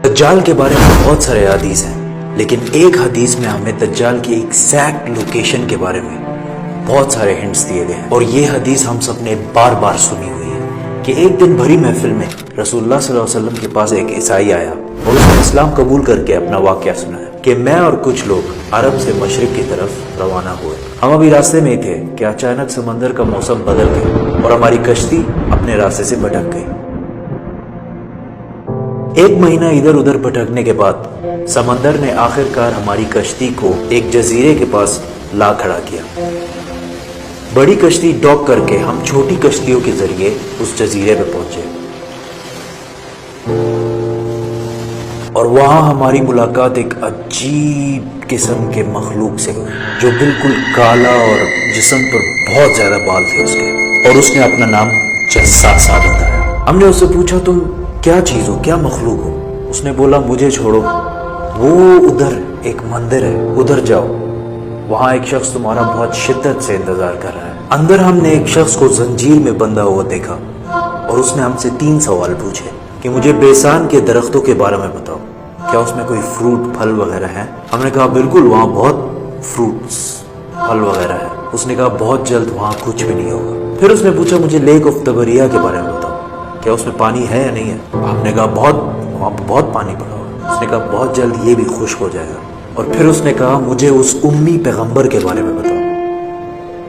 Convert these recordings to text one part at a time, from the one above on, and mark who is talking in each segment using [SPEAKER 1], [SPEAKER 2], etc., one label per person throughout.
[SPEAKER 1] دجال کے بارے میں بہت سارے حدیث ہیں، لیکن ایک حدیث میں ہمیں دجال کی ایگزیکٹ لوکیشن کے بارے میں بہت سارے ہنٹس دیے گئے ہیں، اور یہ حدیث ہم سب نے بار بار سنی ہوئی ہے کہ ایک دن بھری محفل میں رسول اللہ صلی اللہ علیہ وسلم کے پاس ایک عیسائی آیا اور اس نے اسلام قبول کر کے اپنا واقعہ سنایا کہ میں اور کچھ لوگ عرب سے مشرق کی طرف روانہ ہوئے۔ ہم ابھی راستے میں ہی تھے کہ اچانک سمندر کا موسم بدل گیا اور ہماری کشتی اپنے راستے سے بھٹک گئی۔ ایک مہینہ ادھر ادھر بھٹکنے کے بعد سمندر نے آخر کار ہماری کشتی کو ایک جزیرے کے پاس لا کھڑا کیا۔ بڑی کشتی ڈاک کر کے ہم چھوٹی کشتیوں کے ذریعے اس جزیرے پہ پہنچے اور وہاں ہماری ملاقات ایک عجیب قسم کے مخلوق سے ہوئی جو بالکل کالا اور جسم پر بہت زیادہ بال تھے اس کے، اور اس نے اپنا نام جساسا بتایا۔ ہم نے اس سے پوچھا تم کیا چیز ہو، کیا مخلوق ہو؟ اس نے بولا مجھے چھوڑو، وہ ادھر ایک مندر ہے، ادھر جاؤ، وہاں ایک شخص تمہارا بہت شدت سے انتظار کر رہا ہے۔ اندر ہم نے ایک شخص کو زنجیر میں بندھا ہوا دیکھا اور اس نے ہم سے 3 سوال پوچھے کہ مجھے بیسان کے درختوں کے بارے میں بتاؤ، کیا اس میں کوئی فروٹ پھل وغیرہ ہے؟ ہم نے کہا بالکل، وہاں بہت فروٹس پھل وغیرہ ہے۔ اس نے کہا بہت جلد وہاں کچھ بھی نہیں ہوگا۔ پھر اس نے پوچھا مجھے لیک آف تبریہ کے بارے میں بتاؤ، کیا اس میں پانی ہے یا نہیں ہے؟ ہم نے کہا وہاں بہت پانی پڑا ہوا۔ اس نے کہا بہت جلد یہ بھی خشک ہو جائے گا۔ اور پھر اس نے کہا مجھے اس امی پیغمبر کے بارے میں بتاؤ،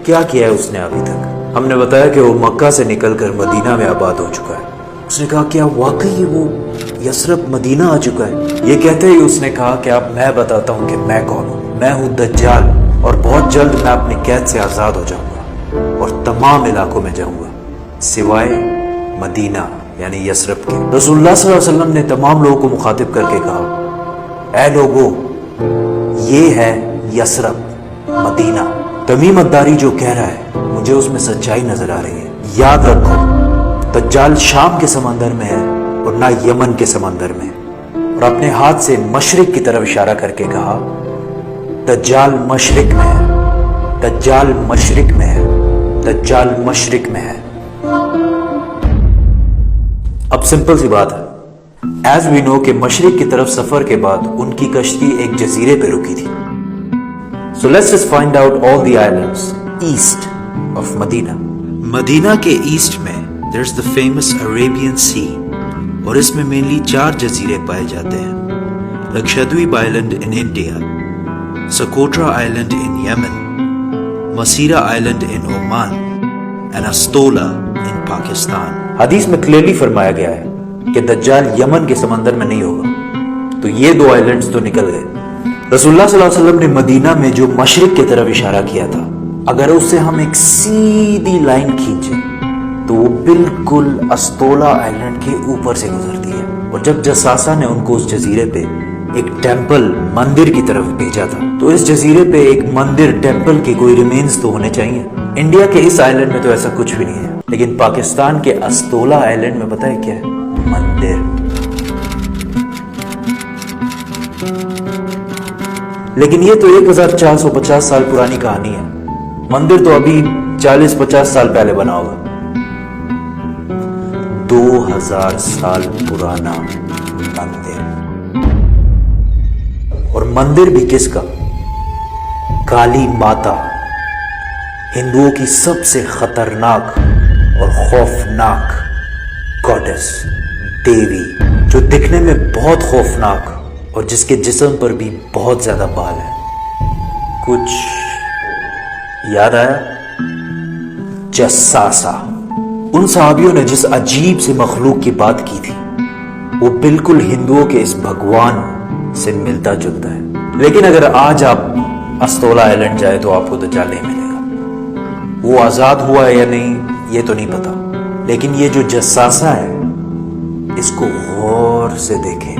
[SPEAKER 1] کیا کیا ہے اس نے ابھی تک؟ ہم نے بتایا کہ وہ مکہ سے نکل کر مدینہ میں آباد ہو چکا ہے۔ اس نے کہا کیا واقعی وہ یثرب مدینہ آ چکا ہے؟ یہ کہتے ہی اس نے کہا کہ اب میں بتاتا ہوں کہ میں کون ہوں۔ میں ہوں دجال، اور بہت جلد میں اپنی قید سے آزاد ہو جاؤں گا اور تمام علاقوں میں جاؤں گا سوائے مدینہ یعنی یثرب کے۔ رسول اللہ صلی اللہ علیہ وسلم نے تمام لوگوں کو مخاطب کر کے کہا اے لوگو، یہ ہے یثرب مدینہ۔ تمیم الداری جو کہہ رہا ہے مجھے اس میں سچائی نظر آ رہی ہے۔ یاد رکھو دجال شام کے سمندر میں ہے اور نہ یمن کے سمندر میں، اور اپنے ہاتھ سے مشرق کی طرف اشارہ کر کے کہا دجال مشرق میں ہے، دجال مشرق میں ہے، دجال مشرق میں ہے۔ اب سمپل سی بات ہے، ایز وی نو کہ مشرق کی طرف سفر کے بعد ان کی کشتی ایک جزیرے پہ رکی تھی۔ So let's just find out all the islands east of Medina. مدینہ کے ایسٹ میں there's the famous Arabian Sea، اور اس میں مینلی 4 جزیرے پائے جاتے ہیں: Lakshadweep island in India, Socotra island in Yemen, Masirah island in Oman, and Astola in Pakistan. حدیث میں کلیئرلی فرمایا گیا ہے کہ دجال یمن کے سمندر میں نہیں ہوگا، تو یہ 2 آئلینڈز تو نکل گئے۔ رسول اللہ صلی اللہ علیہ وسلم نے مدینہ میں جو مشرق کی طرف اشارہ کیا تھا، اگر اس سے ہم ایک سیدھی لائن کھینچیں تو وہ بالکل استولا آئلینڈ کے اوپر سے گزرتی ہے۔ اور جب جساسا نے ان کو اس جزیرے پہ ایک ٹیمپل مندر کی طرف بھیجا تھا، تو اس جزیرے پہ ایک مندر ٹیمپل کے کوئی ریمینز تو ہونے چاہیے۔ انڈیا کے اس آئلینڈ میں تو ایسا کچھ بھی نہیں ہے، لیکن پاکستان کے استولا آئلینڈ میں پتہ ہے کیا ہے؟ مندر۔ لیکن یہ تو 1450 سال پرانی کہانی ہے، مندر تو ابھی 40-50 سال پہلے بنا ہوگا۔ 2000 سال پرانا مندر، اور مندر بھی کس کا؟ کالی ماتا، ہندوؤں کی سب سے خطرناک اور خوفناک گاڈس، دیوی، جو دکھنے میں بہت خوفناک اور جس کے جسم پر بھی بہت زیادہ بال ہے۔ کچھ یاد آیا؟ جساسا۔ ان صحابیوں نے جس عجیب سے مخلوق کی بات کی تھی وہ بالکل ہندوؤں کے اس بھگوان سے ملتا جلتا ہے، لیکن اگر آج آپ استولا آئلینڈ جائے تو آپ کو دجال نہیں ملے گا۔ وہ آزاد ہوا ہے یا نہیں یہ تو نہیں پتا، لیکن یہ جو جساسا ہے اس کو غور سے دیکھیں۔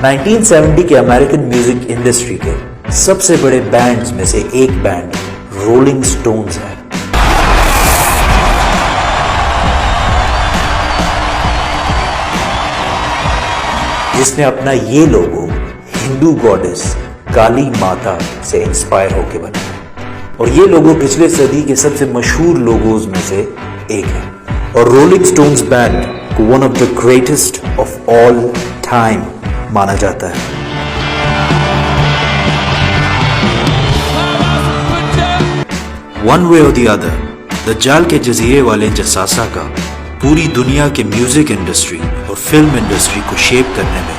[SPEAKER 1] نائنٹین 70 کے امریکن میوزک انڈسٹری کے سب سے بڑے بینڈز میں سے ایک بینڈ رولنگ سٹونز ہے۔ جس نے اپنا یہ لوگو ہندو گاڈس کالی ماتا سے انسپائر ہو کے بنا ہے، اور یہ لوگو پچھلے صدی کے سب سے مشہور لوگوز میں سے ایک ہے، اور رولنگ سٹونز بینڈ کو one of the greatest of all time مانا جاتا ہے۔ ون وے اور دی ادر، دجال کے جزیرے والے جساسہ کا پوری دنیا کے میوزک انڈسٹری اور فلم انڈسٹری کو شیپ کرنے میں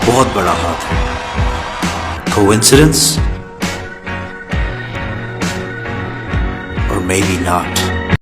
[SPEAKER 1] بہت بڑا ہاتھ ہے۔ کوئنسیڈنس اور maybe not.